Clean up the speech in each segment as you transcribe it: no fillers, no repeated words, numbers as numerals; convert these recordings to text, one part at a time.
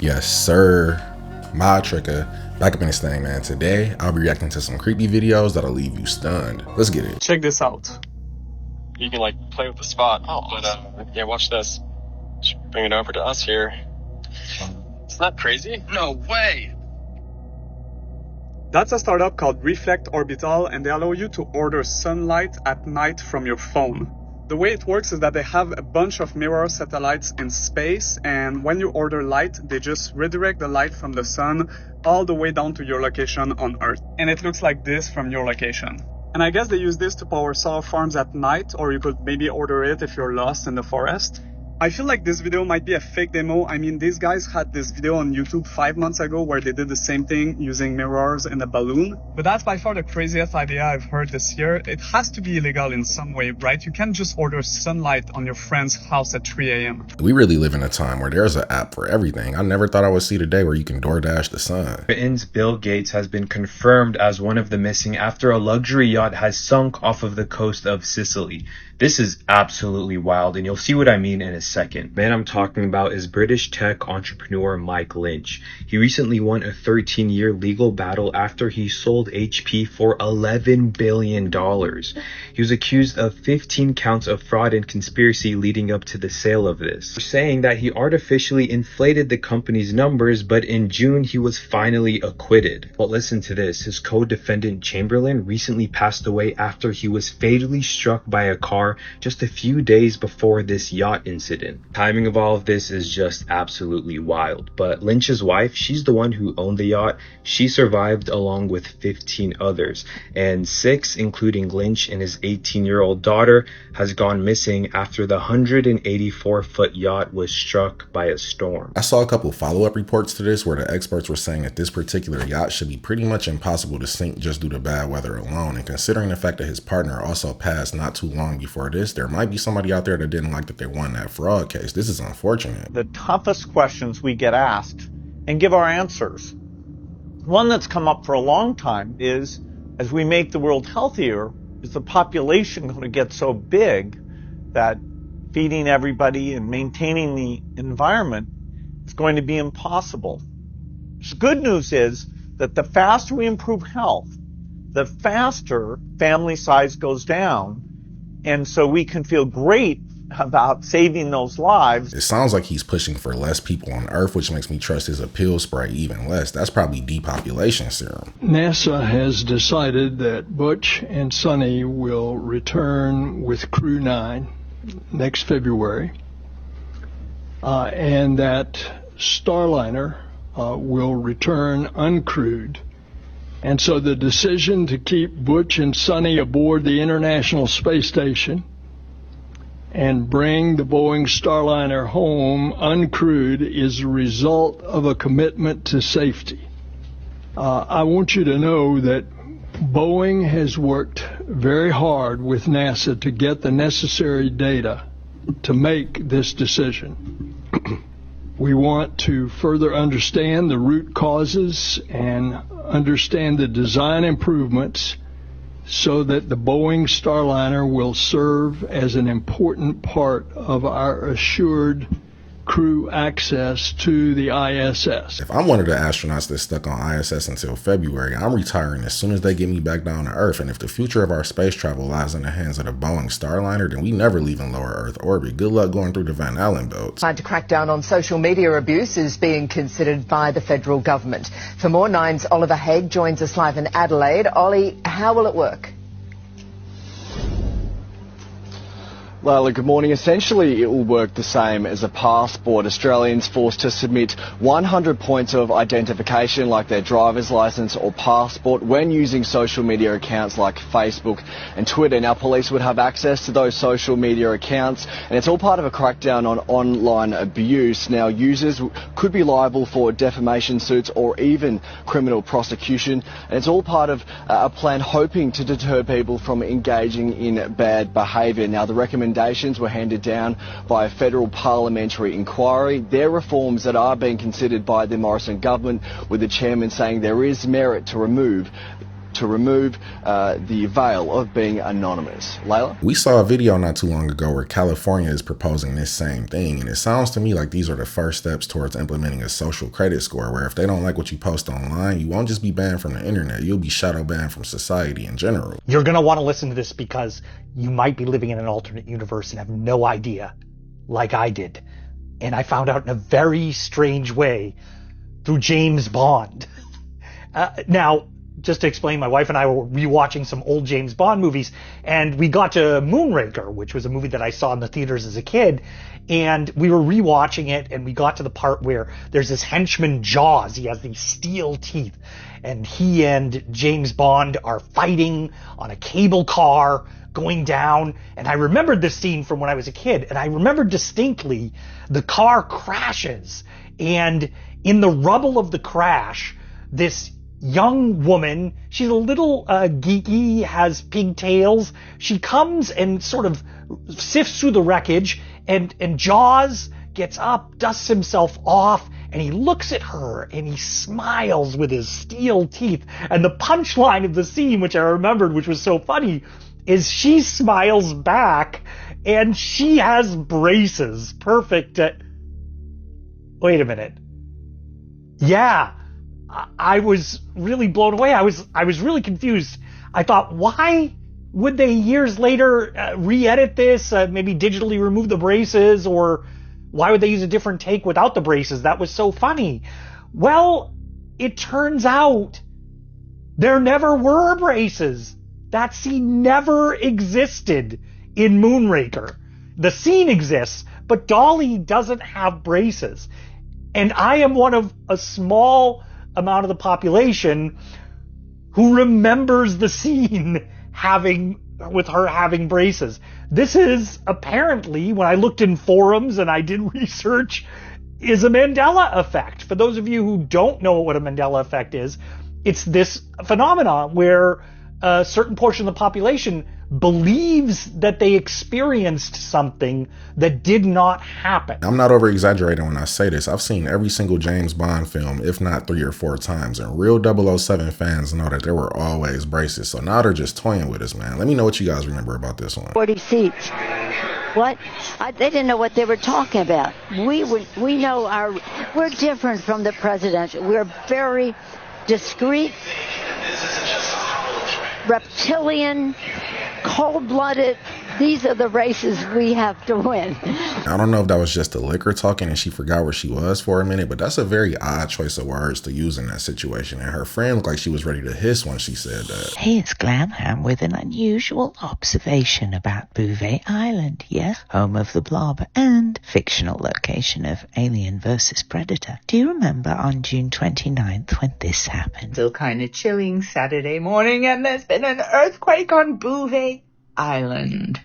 Yes, sir. Mod Tricker. Back up in this thing, man. Today, I'll be reacting to some creepy videos that'll leave you stunned. Let's get it. Check this out. You can like play with the spot. Oh, but yeah, watch this. Just bring it over to us here. Isn't that crazy? No way! That's a startup called Reflect Orbital, and they allow you to order sunlight at night from your phone. The way it works is that they have a bunch of mirror satellites in space, and when you order light, they just redirect the light from the sun all the way down to your location on Earth. And it looks like this from your location. And I guess they use this to power solar farms at night, or you could maybe order it if you're lost in the forest. I feel like this video might be a fake demo. I mean, these guys had this video on YouTube 5 months ago where they did the same thing using mirrors and a balloon. But that's by far the craziest idea I've heard this year. It has to be illegal in some way, right? You can't just order sunlight on your friend's house at 3 a.m. We really live in a time where there's an app for everything. I never thought I would see the day where you can DoorDash the sun. Britain's Bill Gates has been confirmed as one of the missing after a luxury yacht has sunk off of the coast of Sicily. This is absolutely wild, and you'll see what I mean in a second. The man I'm talking about is British tech entrepreneur Mike Lynch. He recently won a 13-year legal battle after he sold HP for $11 billion. He was accused of 15 counts of fraud and conspiracy leading up to the sale of this, saying that he artificially inflated the company's numbers, but in June he was finally acquitted. But listen to this, his co-defendant Chamberlain recently passed away after he was fatally struck by a car just a few days before this yacht incident. Timing of all of this is just absolutely wild. But Lynch's wife, she's the one who owned the yacht. She survived along with 15 others, and 6, including Lynch and his 18-year-old daughter, has gone missing after the 184-foot yacht was struck by a storm. I saw a couple follow-up reports to this where the experts were saying that this particular yacht should be pretty much impossible to sink just due to bad weather alone, and considering the fact that his partner also passed not too long before this, there might be somebody out there that didn't like that they won that fraud case. This is unfortunate. The toughest questions we get asked and give our answers. One that's come up for a long time is, as we make the world healthier, is the population going to get so big that feeding everybody and maintaining the environment is going to be impossible? The good news is that the faster we improve health, the faster family size goes down, and so we can feel great about saving those lives. It sounds like he's pushing for less people on Earth, which makes me trust his appeal spray even less. That's probably depopulation serum. NASA has decided that Butch and Sonny will return with Crew 9 next February, and that Starliner will return uncrewed. And so the decision to keep Butch and Sonny aboard the International Space Station and bring the Boeing Starliner home uncrewed is a result of a commitment to safety. I want you to know that Boeing has worked very hard with NASA to get the necessary data to make this decision. We want to further understand the root causes and understand the design improvements so that the Boeing Starliner will serve as an important part of our assured crew access to the ISS. If I'm one of the astronauts that's stuck on ISS until February, I'm retiring as soon as they get me back down to Earth. And if the future of our space travel lies in the hands of the Boeing Starliner, then we never leave in lower Earth orbit. Good luck going through the Van Allen belts. Trying to crack down on social media abuse is being considered by the federal government. For more, Nine's Oliver Haig joins us live in Adelaide. Ollie, how will it work? Lila, good morning. Essentially, it will work the same as a passport. Australians forced to submit 100 points of identification like their driver's licence or passport when using social media accounts like Facebook and Twitter. Now, police would have access to those social media accounts, and it's all part of a crackdown on online abuse. Now, users could be liable for defamation suits or even criminal prosecution, and it's all part of a plan hoping to deter people from engaging in bad behaviour. Now, the recommendations were handed down by a federal parliamentary inquiry. They're reforms that are being considered by the Morrison government, with the chairman saying there is merit to remove to remove the veil of being anonymous. Layla? We saw a video not too long ago where California is proposing this same thing, and it sounds to me like these are the first steps towards implementing a social credit score where if they don't like what you post online, you won't just be banned from the internet, you'll be shadow banned from society in general. You're going to want to listen to this because you might be living in an alternate universe and have no idea, like I did. And I found out in a very strange way through James Bond. Now, just to explain, my wife and I were rewatching some old James Bond movies, and we got to Moonraker, which was a movie that I saw in the theaters as a kid, and we were rewatching it, and we got to the part where there's this henchman Jaws. He has these steel teeth, and he and James Bond are fighting on a cable car going down, and I remembered this scene from when I was a kid, and I remember distinctly the car crashes, and in the rubble of the crash, this young woman, she's a little geeky, has pigtails, she comes and sort of sifts through the wreckage, and Jaws gets up, dusts himself off, and he looks at her, and he smiles with his steel teeth, and the punchline of the scene, which I remembered, which was so funny, is she smiles back, and she has braces. Perfect. Wait a minute. Yeah, I was really blown away. I was really confused. I thought, why would they years later re-edit this, maybe digitally remove the braces, or why would they use a different take without the braces? That was so funny. Well, it turns out there never were braces. That scene never existed in Moonraker. The scene exists, but Dolly doesn't have braces. And I am one of a small amount of the population who remembers the scene with her having braces. This is apparently, when I looked in forums and I did research, is a Mandela effect. For those of you who don't know what a Mandela effect is, it's this phenomenon where a certain portion of the population believes that they experienced something that did not happen. I'm not over exaggerating when I say this. I've seen every single James Bond film, if not 3 or 4 times, and real 007 fans know that there were always braces. So now they're just toying with us, man. Let me know what you guys remember about this one. 40 seats. What? They didn't know what they were talking about. We know we're different from the presidential. We're very discreet, reptilian, cold-blooded. These are the races we have to win. I don't know if that was just the liquor talking and she forgot where she was for a minute, but that's a very odd choice of words to use in that situation. And her friend looked like she was ready to hiss when she said that. Here's Glamham with an unusual observation about Bouvet Island, yes, home of the Blob and fictional location of Alien vs. Predator. Do you remember on June 29th when this happened? Still kind of chilling Saturday morning, and there's been an earthquake on Bouvet Island.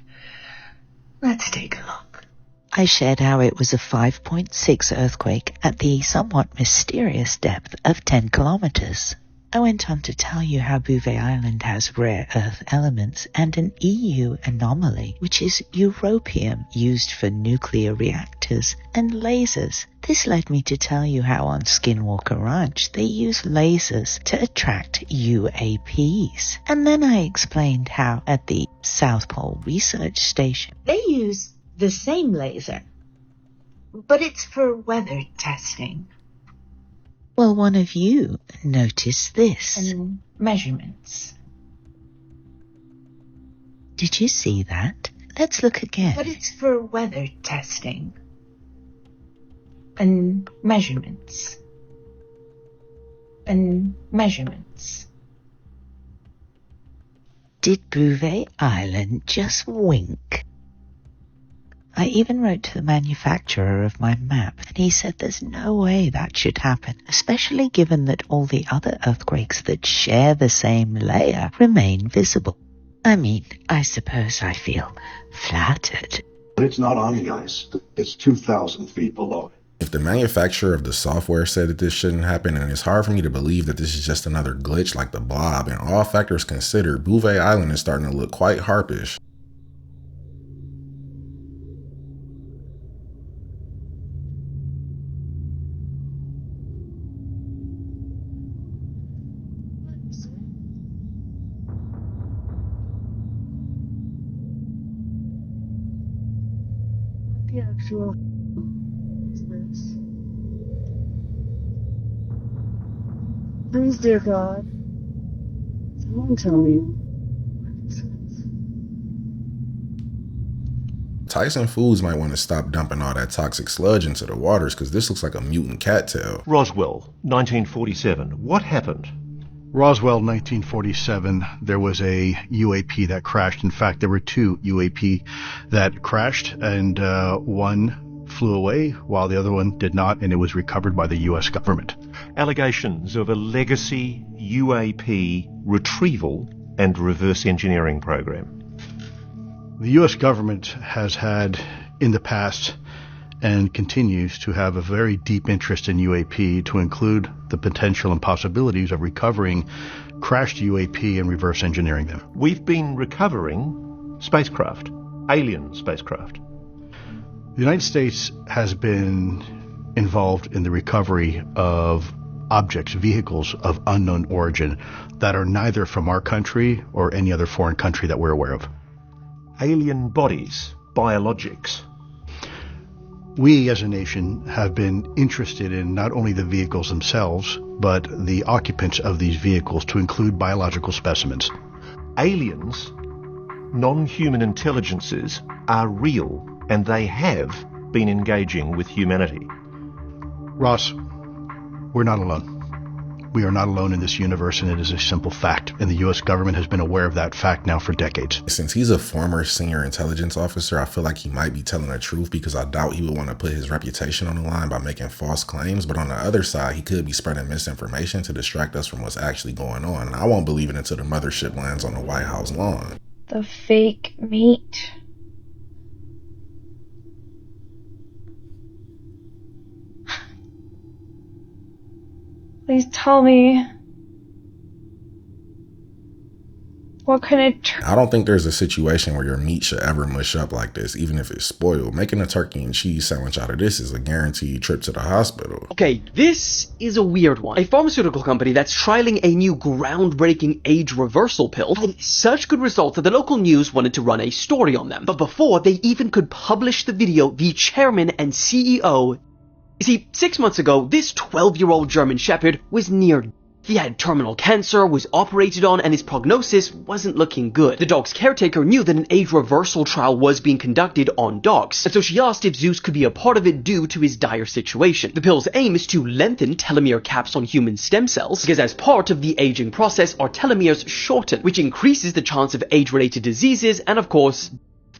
Let's take a look. I shared how it was a 5.6 earthquake at the somewhat mysterious depth of 10 kilometers. I went on to tell you how Bouvet Island has rare earth elements and an EU anomaly, which is europium used for nuclear reactors and lasers. This led me to tell you how on Skinwalker Ranch they use lasers to attract UAPs. And then I explained how at the South Pole Research Station They use the same laser, but it's for weather testing. Well, one of you noticed this. And measurements. Did you see that? Let's look again. But it's for weather testing. And measurements. And measurements. Did Bouvet Island just wink? I even wrote to the manufacturer of my map, and he said there's no way that should happen, especially given that all the other earthquakes that share the same layer remain visible. I mean, I suppose I feel flattered. But it's not on the ice. It's 2,000 feet below it. If the manufacturer of the software said that this shouldn't happen, and it's hard for me to believe that this is just another glitch like the Blob, and all factors considered, Bouvet Island is starting to look quite harpish. actual is this? Please, dear God, someone tell me what this is. Tyson Foods might want to stop dumping all that toxic sludge into the waters because this looks like a mutant cattail. Roswell, 1947. What happened? Roswell, 1947, there was a UAP that crashed. In fact, there were two UAP that crashed, and one flew away while the other one did not, and it was recovered by the U.S. government. Allegations of a legacy UAP retrieval and reverse engineering program. The U.S. government has had in the past and continues to have a very deep interest in UAP, to include the potential and possibilities of recovering crashed UAP and reverse engineering them. We've been recovering spacecraft, alien spacecraft. The United States has been involved in the recovery of objects, vehicles of unknown origin that are neither from our country or any other foreign country that we're aware of. Alien bodies, biologics. We as a nation have been interested in not only the vehicles themselves, but the occupants of these vehicles, to include biological specimens. Aliens, non-human intelligences, are real, and they have been engaging with humanity. Ross, we're not alone. We are not alone in this universe, and it is a simple fact. And the U.S. government has been aware of that fact now for decades. Since he's a former senior intelligence officer, I feel like he might be telling the truth, because I doubt he would want to put his reputation on the line by making false claims. But on the other side, he could be spreading misinformation to distract us from what's actually going on. And I won't believe it until the mothership lands on the White House lawn. The fake meat. Please tell me. What can it I don't think there's a situation where your meat should ever mush up like this, even if it's spoiled. Making a turkey and cheese sandwich out of this is a guaranteed trip to the hospital. Okay, this is a weird one. A pharmaceutical company that's trialing a new groundbreaking age reversal pill had such good results that the local news wanted to run a story on them. But before they even could publish the video, the chairman and CEO... You see, 6 months ago, this 12-year-old German Shepherd was near. He had terminal cancer, was operated on, and his prognosis wasn't looking good. The dog's caretaker knew that an age reversal trial was being conducted on dogs, and so she asked if Zeus could be a part of it due to his dire situation. The pill's aim is to lengthen telomere caps on human stem cells, because as part of the aging process, our telomeres shorten, which increases the chance of age-related diseases, and of course...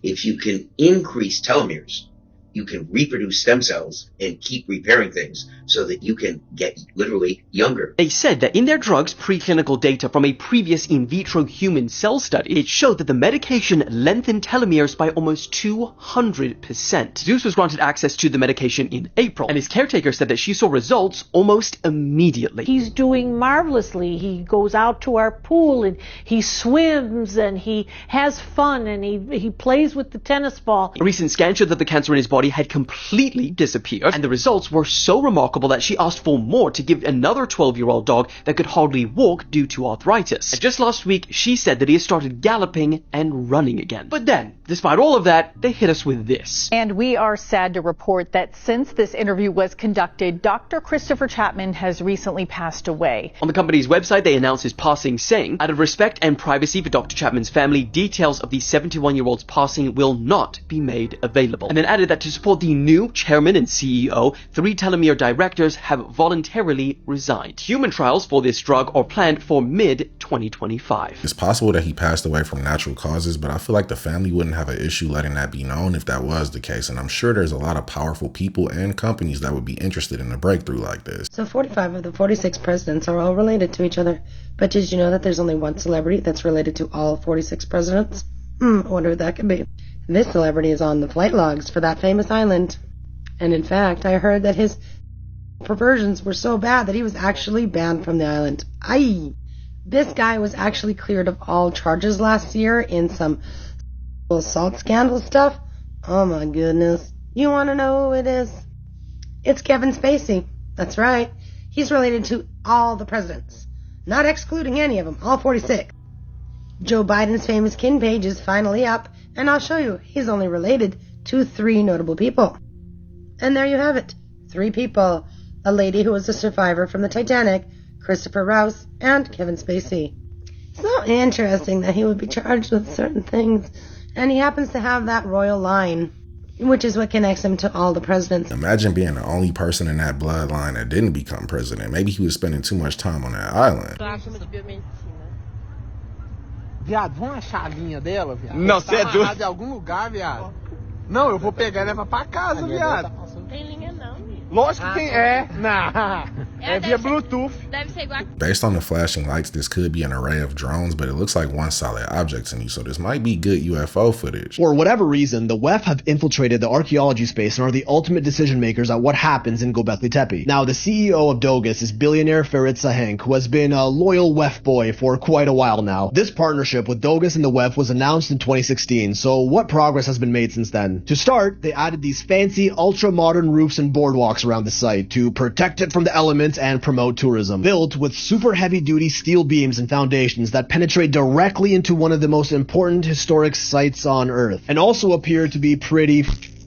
If you can increase telomeres, you can reproduce stem cells and keep repairing things so that you can get literally younger. They said that in their drugs, preclinical data from a previous in vitro human cell study, it showed that the medication lengthened telomeres by almost 200%. Zeus was granted access to the medication in April, and his caretaker said that she saw results almost immediately. He's doing marvelously. He goes out to our pool and he swims and he has fun and he plays with the tennis ball. A recent scan showed that the cancer in his body had completely disappeared, and the results were so remarkable that she asked for more to give another 12-year-old dog that could hardly walk due to arthritis. And just last week, she said that he has started galloping and running again. But then, despite all of that, they hit us with this. And we are sad to report that since this interview was conducted, Dr. Christopher Chapman has recently passed away. On the company's website, they announced his passing, saying, out of respect and privacy for Dr. Chapman's family, details of the 71-year-old's passing will not be made available. And then added that to support the new chairman and CEO, 3 telomere directors have voluntarily resigned. Human trials for this drug are planned for mid-2025. It's possible that he passed away from natural causes, but I feel like the family wouldn't have an issue letting that be known if that was the case. And I'm sure there's a lot of powerful people and companies that would be interested in a breakthrough like this. So 45 of the 46 presidents are all related to each other. But did you know that there's only one celebrity that's related to all 46 presidents? I wonder what that could be. This celebrity is on the flight logs for that famous island. And in fact, I heard that his perversions were so bad that he was actually banned from the island. This guy was actually cleared of all charges last year in some assault scandal stuff. Oh my goodness. You want to know who it is? It's Kevin Spacey. That's right. He's related to all the presidents. Not excluding any of them, all 46. Joe Biden's famous kin page is finally up, and I'll show you, he's only related to 3 notable people. And there you have it. 3 people. A lady who was a survivor from the Titanic, Christopher Rouse, and Kevin Spacey. It's not interesting that he would be charged with certain things, and he happens to have that royal line, which is what connects him to all the presidents. Imagine being the only person in that bloodline that didn't become president. Maybe he was spending too much time on that island. Viado, vamos achar a linha dela, viado? Não, você é doido. De algum lugar, viado. Não, eu vou pegar e levar pra casa, viado. Não tem linha não, viado. Lógico que tem. É via Bluetooth. Deve ser igual. Based on the flashing lights, this could be an array of drones, but it looks like one solid object to me, so this might be good UFO footage. For whatever reason, the WEF have infiltrated the archaeology space and are the ultimate decision makers at what happens in Göbekli Tepe. Now, the CEO of Dogus is billionaire Ferit Sahenk, who has been a loyal WEF boy for quite a while now. This partnership with Dogus and the WEF was announced in 2016, so what progress has been made since then? To start, they added these fancy, ultra-modern roofs and boardwalks around the site to protect it from the elements and promote tourism. Built with super heavy-duty steel beams and foundations that penetrate directly into one of the most important historic sites on Earth, and also appear to be pretty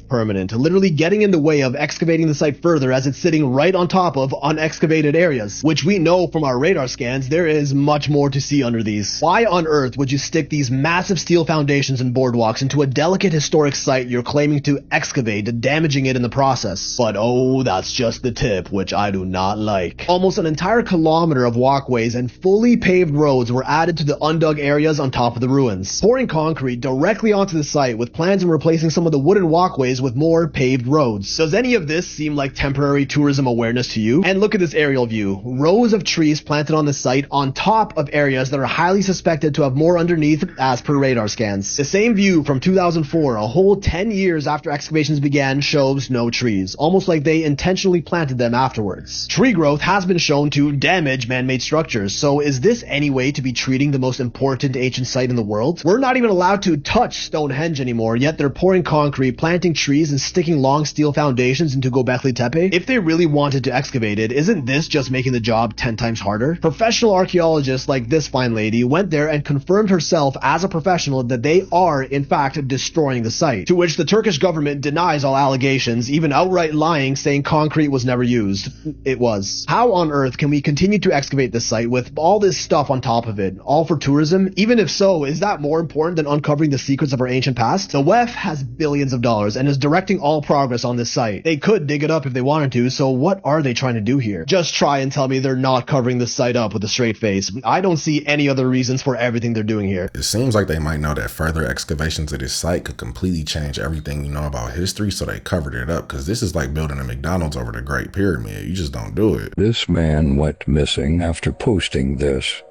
permanent, literally getting in the way of excavating the site further as it's sitting right on top of unexcavated areas, which we know from our radar scans there is much more to see under these. Why on earth would you stick these massive steel foundations and boardwalks into a delicate historic site you're claiming to excavate, damaging it in the process? But oh, that's just the tip, which I do not like. Almost an entire kilometer of walkways and fully paved roads were added to the undug areas on top of the ruins, pouring concrete directly onto the site with plans on replacing some of the wooden walkways with more paved roads. Does any of this seem like temporary tourism awareness to you? And look at this aerial view. Rows of trees planted on the site on top of areas that are highly suspected to have more underneath as per radar scans. The same view from 2004, a whole 10 years after excavations began, shows no trees, almost like they intentionally planted them afterwards. Tree growth has been shown to damage man-made structures, so is this any way to be treating the most important ancient site in the world? We're not even allowed to touch Stonehenge anymore, yet they're pouring concrete, planting trees, and sticking long steel foundations into Göbekli Tepe? If they really wanted to excavate it, isn't this just making the job 10 times harder? Professional archaeologists like this fine lady went there and confirmed herself as a professional that they are, in fact, destroying the site, to which the Turkish government denies all allegations, even outright lying, saying concrete was never used. It was. How on earth can we continue to excavate this site with all this stuff on top of it, all for tourism? Even if so, is that more important than uncovering the secrets of our ancient past? The WEF has billions of dollars and is directing all progress on this site. They could dig it up if they wanted to, so what are they trying to do here? Just try and tell me they're not covering the site up with a straight face. I don't see any other reasons for everything they're doing here. It seems like they might know that further excavations of this site could completely change everything you know about history, so they covered it up, because this is like building a McDonald's over the Great Pyramid. You just don't do it. This man went missing after posting this.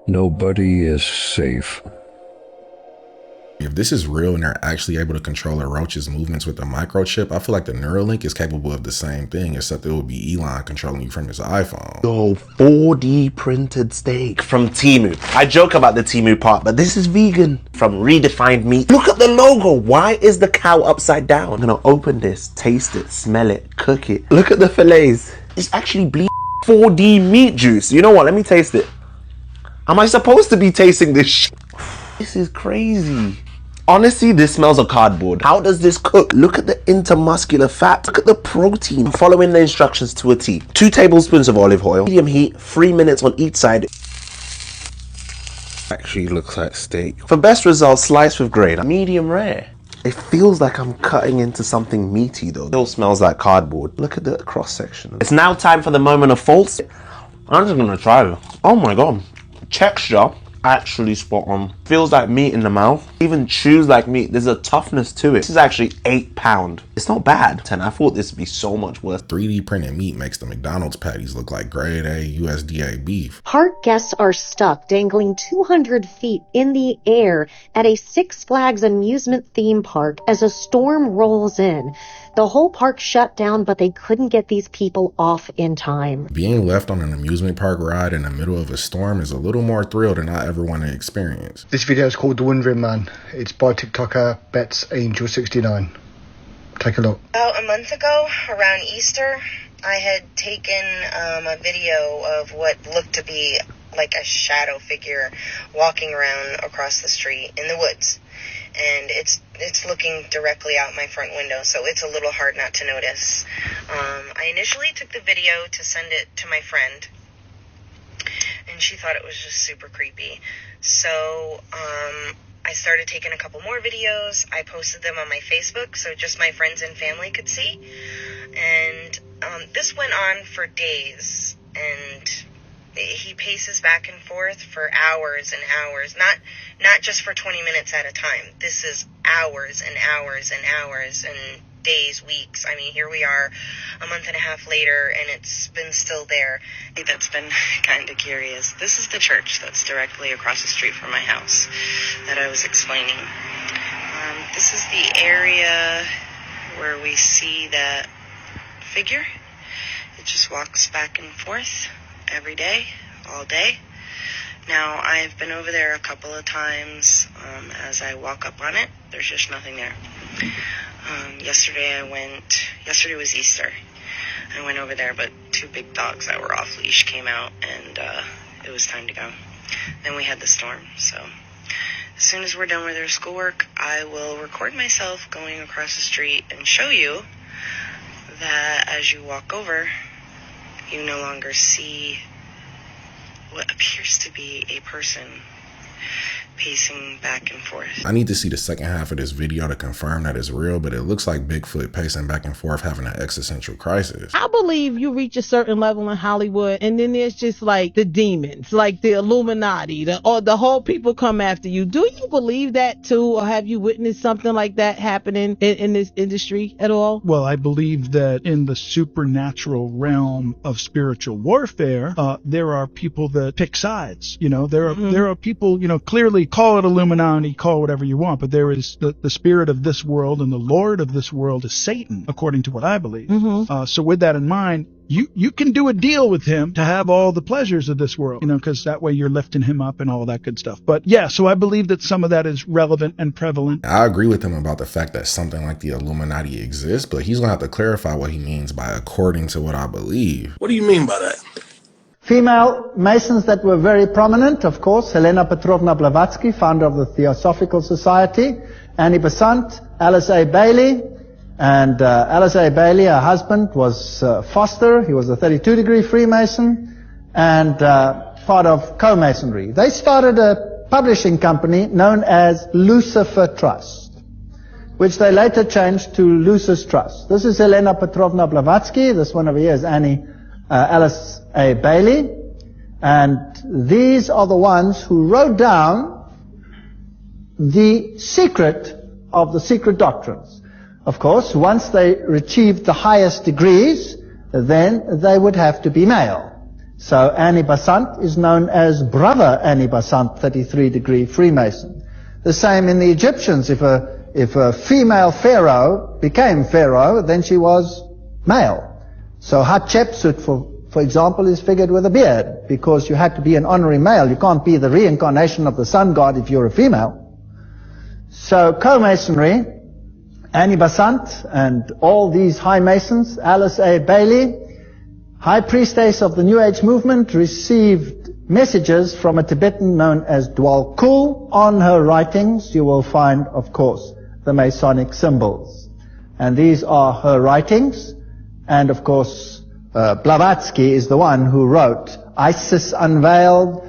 Nobody is safe. If this is real and they're actually able to control a roach's movements with a microchip, I feel like the Neuralink is capable of the same thing, except it would be Elon controlling you from his iPhone. Yo, 4D printed steak from Temu. I joke about the Temu part, but this is vegan. From Redefined Meat. Look at the logo. Why is the cow upside down? I'm gonna open this, taste it, smell it, cook it. Look at the fillets. It's actually 4D meat juice. You know what? Let me taste it. Am I supposed to be tasting this shit? This is crazy. Honestly, this smells of cardboard. How does this cook? Look at the intermuscular fat. Look at the protein. I'm following the instructions to a T. 2 tablespoons of olive oil. Medium heat, 3 minutes on each side. Actually looks like steak. For best results, slice with grade. Medium rare. It feels like I'm cutting into something meaty though. It still smells like cardboard. Look at the cross section. It's now time for the moment of false. I'm just gonna try it. Oh my god. Texture. Actually spot on. Feels like meat in the mouth. Even chews like meat. There's a toughness to it. This is actually £8. It's not bad. 10. I thought this would be so much worse. 3D printed meat makes the McDonald's patties look like grade A USDA beef. Park guests are stuck dangling 200 feet in the air at a Six Flags amusement theme park as a storm rolls in. The whole park shut down, but they couldn't get these people off in time. Being left on an amusement park ride in the middle of a storm is a little more thrill than I ever want to experience. This video is called The Wandering Man. It's by TikToker BetsAngel69. Take a look. About a month ago, around Easter, I had taken a video of what looked to be like a shadow figure walking around across the street in the woods. And it's it's looking directly out my front window, so it's a little hard not to notice. I initially took the video to send it to my friend, and she thought it was just super creepy. So I started taking a couple more videos. I posted them on my Facebook so just my friends and family could see. And this went on for days, and he paces back and forth for hours and hours, not just for 20 minutes at a time. This is hours and hours and hours and days, weeks. I mean, here we are a month and a half later, and it's been still there. That's been kind of curious. This is the church that's directly across the street from my house that I was explaining. This is the area where we see that figure. It just walks back and forth every day, all day. Now, I've been over there a couple of times. As I walk up on it, there's just nothing there. Yesterday was Easter. I went over there, but 2 big dogs that were off leash came out, and it was time to go. Then we had the storm, so as soon as we're done with our schoolwork, I will record myself going across the street and show you that as you walk over, you no longer see what appears to be a person pacing back and forth. I need to see the second half of this video to confirm that it's real, but it looks like Bigfoot pacing back and forth having an existential crisis. I believe you reach a certain level in Hollywood, and then there's just like the demons, like the Illuminati, or the whole people come after you. Do you believe that too, or have you witnessed something like that happening in this industry at all? Well, I believe that in the supernatural realm of spiritual warfare, there are people that pick sides. You know, there are people, you know, clearly call it Illuminati, call whatever you want, but there is the spirit of this world, and the Lord of this world is Satan, according to what I believe. So with that in mind, you can do a deal with him to have all the pleasures of this world, you know, because that way you're lifting him up and all that good stuff. But yeah, so I believe that some of that is relevant and prevalent. I agree with him about the fact that something like the Illuminati exists, but he's gonna have to clarify what he means by according to what I believe. What do you mean by that? Female Masons that were very prominent, of course, Helena Petrovna Blavatsky, founder of the Theosophical Society, Annie Besant, Alice A. Bailey, and Alice A. Bailey, her husband, was Foster. He was a 32-degree Freemason and part of co-masonry. They started a publishing company known as Lucifer Trust, which they later changed to Lucis Trust. This is Helena Petrovna Blavatsky. This one over here is Alice A. Bailey, and these are the ones who wrote down the secret of the secret doctrines. Of course, once they achieved the highest degrees, then they would have to be male. So Annie Besant is known as Brother Annie Besant, 33-degree Freemason. The same in the Egyptians. If a female pharaoh became pharaoh, then she was male. So Hatshepsut, for example, is figured with a beard, because you had to be an honorary male. You can't be the reincarnation of the sun god if you're a female. So co-masonry, Annie Besant and all these high masons, Alice A. Bailey, high priestess of the New Age movement, received messages from a Tibetan known as Dwal Kul. On her writings you will find, of course, the Masonic symbols. And these are her writings. And of course, Blavatsky is the one who wrote Isis Unveiled,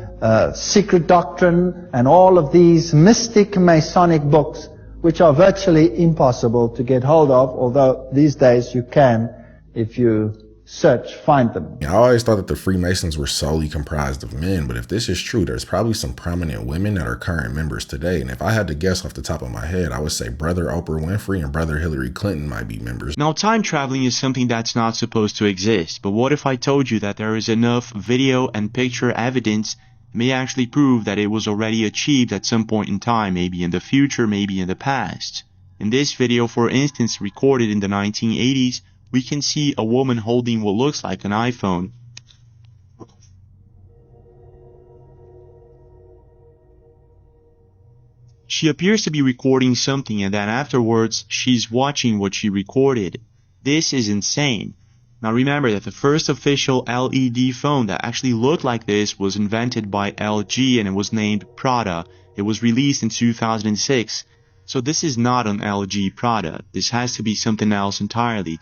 Secret Doctrine, and all of these mystic Masonic books, which are virtually impossible to get hold of, although these days you can, if you search, find them. I always thought that the Freemasons were solely comprised of men, but if this is true, there's probably some prominent women that are current members today. And if I had to guess off the top of my head, I would say Brother Oprah Winfrey and Brother Hillary Clinton might be members. Now, time traveling is something that's not supposed to exist, but what if I told you that there is enough video and picture evidence may actually prove that it was already achieved at some point in time, maybe in the future, maybe in the past? In this video, for instance, recorded in the 1980s, we can see a woman holding what looks like an iPhone. She appears to be recording something, and then afterwards, she's watching what she recorded. This is insane. Now remember that the first official LED phone that actually looked like this was invented by LG, and it was named Prada. It was released in 2006. So this is not an LG product. This has to be something else entirely.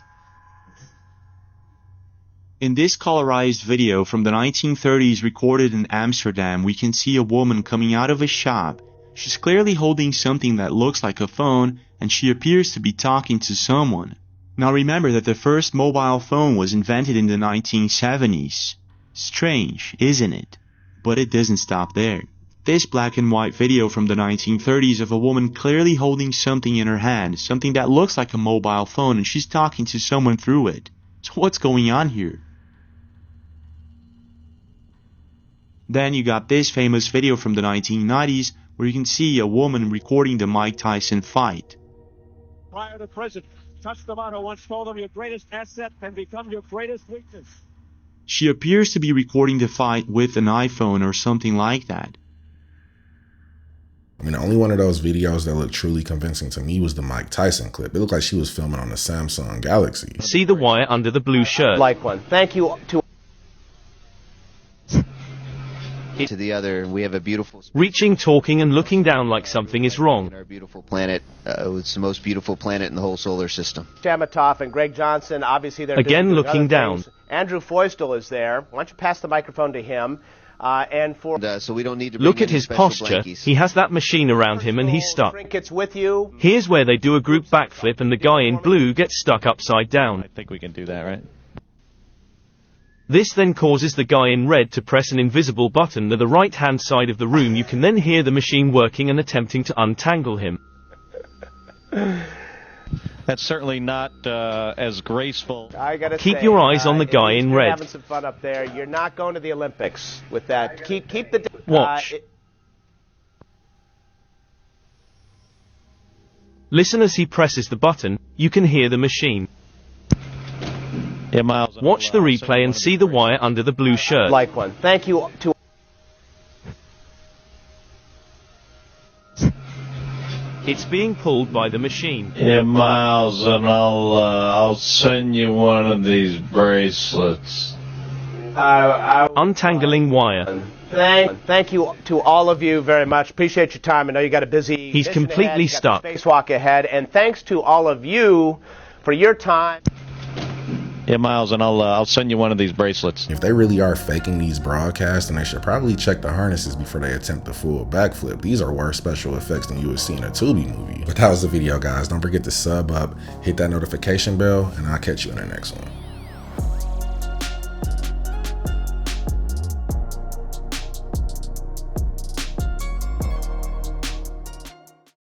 In this colorized video from the 1930s recorded in Amsterdam, we can see a woman coming out of a shop. She's clearly holding something that looks like a phone, and she appears to be talking to someone. Now remember that the first mobile phone was invented in the 1970s. Strange, isn't it? But it doesn't stop there. This black and white video from the 1930s of a woman clearly holding something in her hand, something that looks like a mobile phone, and she's talking to someone through it. So what's going on here? Then you got this famous video from the 1990s where you can see a woman recording the Mike Tyson fight. Prior to present, Touch the motto once told them your greatest asset can become your greatest weakness. She appears to be recording the fight with an iPhone or something like that. I mean, the only one of those videos that looked truly convincing to me was the Mike Tyson clip. It looked like she was filming on the Samsung Galaxy. See the wire under the blue shirt. Like one. Thank you to the other. We have a beautiful reaching, talking, and looking down like something is wrong. Our beautiful planet. It's the most beautiful planet in the whole solar system. Chamatoff and Greg Johnson. Obviously, they're again looking down. Andrew Feustel is there. Why don't you pass the microphone to him? So we don't need to look at his posture. Blankies. He has that machine around him and he's stuck. Trinkets with you. Here's where they do a group backflip and the guy in blue gets stuck upside down. I think we can do that, right? This then causes the guy in red to press an invisible button to the right-hand side of the room. You can then hear the machine working and attempting to untangle him. That's certainly not as graceful. I gotta keep say, your eyes on the guy in red. You're having some fun up there. You're not going to the Olympics with that. Keep the watch. Listen as he presses the button. You can hear the machine. Yeah, Miles. Watch the replay and see the wire under the blue shirt. Like one. Thank you to. It's being pulled by the machine. Yeah, Miles, and I'll send you one of these bracelets. Untangling wire. Thank you to all of you very much. Appreciate your time. I know you got a busy. He's completely stuck. Spacewalk ahead, and thanks to all of you for your time. Yeah, Miles, and I'll send you one of these bracelets. If they really are faking these broadcasts, then they should probably check the harnesses before they attempt the full backflip. These are worse special effects than you would see in a Tubi movie. But that was the video, guys. Don't forget to sub up, hit that notification bell, and I'll catch you in the next one.